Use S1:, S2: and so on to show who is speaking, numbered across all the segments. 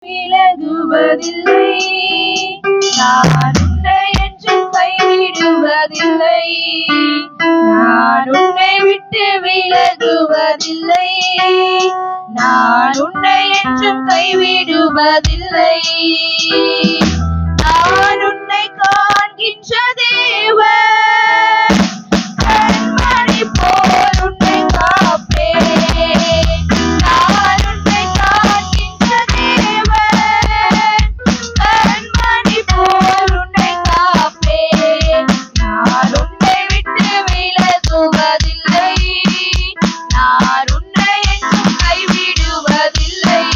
S1: விலகுவதில்லை. நான் உன்னை என்றும் கைவிடுவதில்லை. நான் உன்னை விட்டு விலகுவதில்லை. நான் உன்னை என்றும் கைவிடுவதில்லை. நான் உன்னை காண்கின்ற தேவன், கண்மணி போல் உன்னை காப்பேன். நான் உன்னை காண்கின்ற தேவன், கண்மணி போல் உன்னை காப்பேன். நான் உன்னை விட்டு விலகுவதில்லை. நான் உன்னை என்றும் கைவிடுவதில்லை.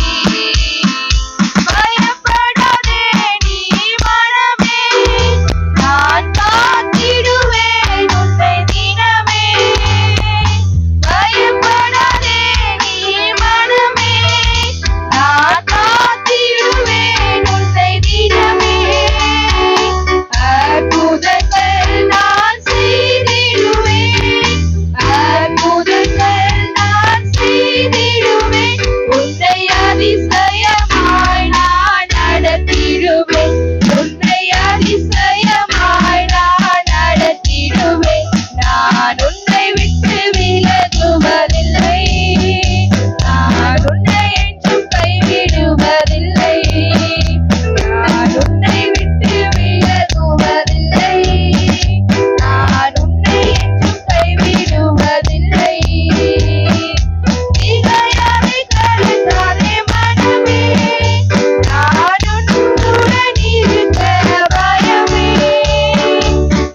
S1: பயப்படாதே நீ மனமே, நான் காத்திடுவேன் உன்னை தினமே. பயப்படாதே நீ மனமே, நான் காத்திடுவேன் உன்னை தினமே. அற்புதங்கள் நான் செய்திடுவேன், அற்புதங்கள் நான் செய்திடுவேன். உன்னை அதிசயமாய் நான் நடத்திடுவேன், உன்னை அதிசயமாய் நான் நடத்திடுவேன். நான் உன்னை விட்டு விலகுவதில்லை. நான் உன்னை என்றும் கைவிடுவதில்லை. நான் உன்னை விட்டு விலகுவதில்லை. நான் உன்னை என்றும் கைவிடுவதில்லை. திகையாதே கலங்காதே மனமே, நான் உன்னுடன் இருக்க பயமே.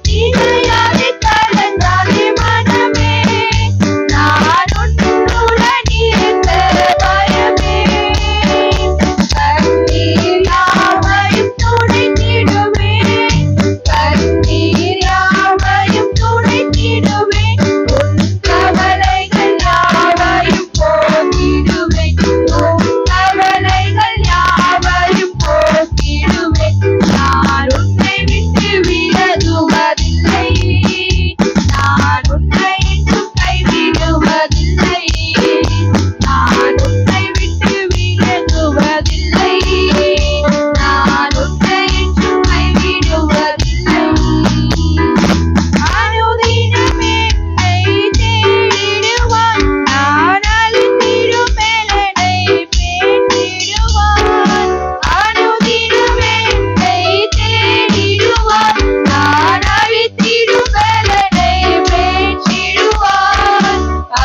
S1: திகையாதே கலங்காதே மனமே, நான் உன்னுடன் இருக்க பயமே. கண்ணீர் யாவையும் துடைத்திடுவேன், கண்ணீர் யாவையும் துடைத்திடுவேன். உன் கவலைகள் யாவையும் போக்கிடுவேன், உன் கவலைகள் யாவையும் போக்கிடுவேன். நான் உன்னை விட்டு விலகுவதில்லை. நான் உன்னை என்றும் கைவிடுவதில்லை. நான் உன்னை விட்டு விலகுவதில்லை. நான் உன்னை என்றும் கைவிடுவதில்லை. அனுதினம் என்னை தேடிடுவான், நான் அழித்திடும் பலனை பெற்றிடுவான். அனுதினம் என்னை தேடிடுவான், நான் அழித்திடும் பலனை பெற்றிடுவான்.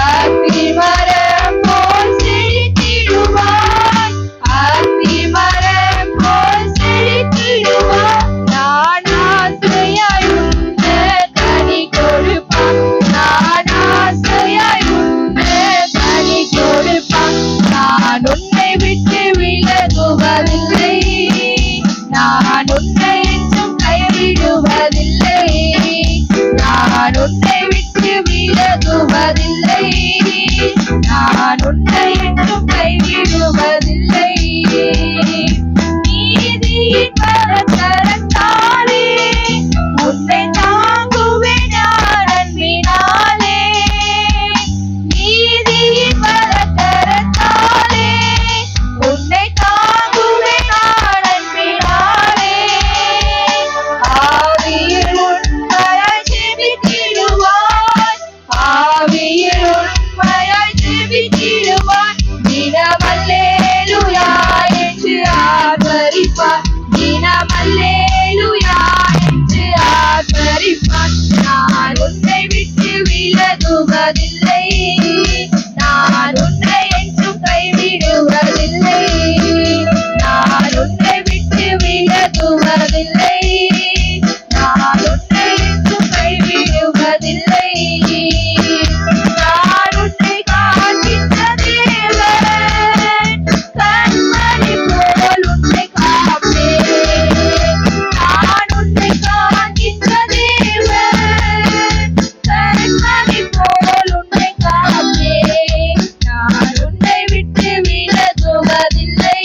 S1: அத்திமரம் போல் செழித்திடுவான், அத்திமரம் போல் செழித்திடுவான். நான் ஆசையாய் உண்ண கனி கொடுப்பான், நான் ஆசையாய் உண்ண கனி கொடுப்பான். நான் உன்னை விட்டு விலகுவதில்லை. நான் உன்னை என்றும் கைவிடுவதில்லை. நான் உன்னை விட்டு விலகுவதில்லை. நான் உன்னை என்றும் கைவிடுவதில்லை. நீதியின் கரத்தாலே உன்னை தாங்குவேன் நான் அன்பினாலே. நீதியின் கரத்தாலே உன்னை தாங்குவேன் நான் அன்பினாலே. ஆவியில் உண்மையாய் ஜெபித்திடுவான், ஆவியில் உண்மையாய் ஜெபித்திடுவான். தினம் அல்லேலூயா என்று ஆர்ப்பரிப்பான், தினம் அல்லேலூயா என்று ஆர்ப்பரிப்பான். நான் உன்னை விட்டு விலகுவதில்லை. நான் உன்னை என்றும் கைவிடுவதில்லை. நான் உன்னை விட்டு விலகுவதில்லை. நான் உன்னை என்றும் கைவிடுவதில்லை. நான் உன்னை காண்கின்ற தேவன், கண்மணி போல் உன்னை காப்பேன். நான் உன்னை காண்கின்ற தேவன், கண்மணி போல் உன்னை காப்பேன். நான் உன்னை விட்டு விலகுவதில்லை.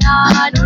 S1: நான்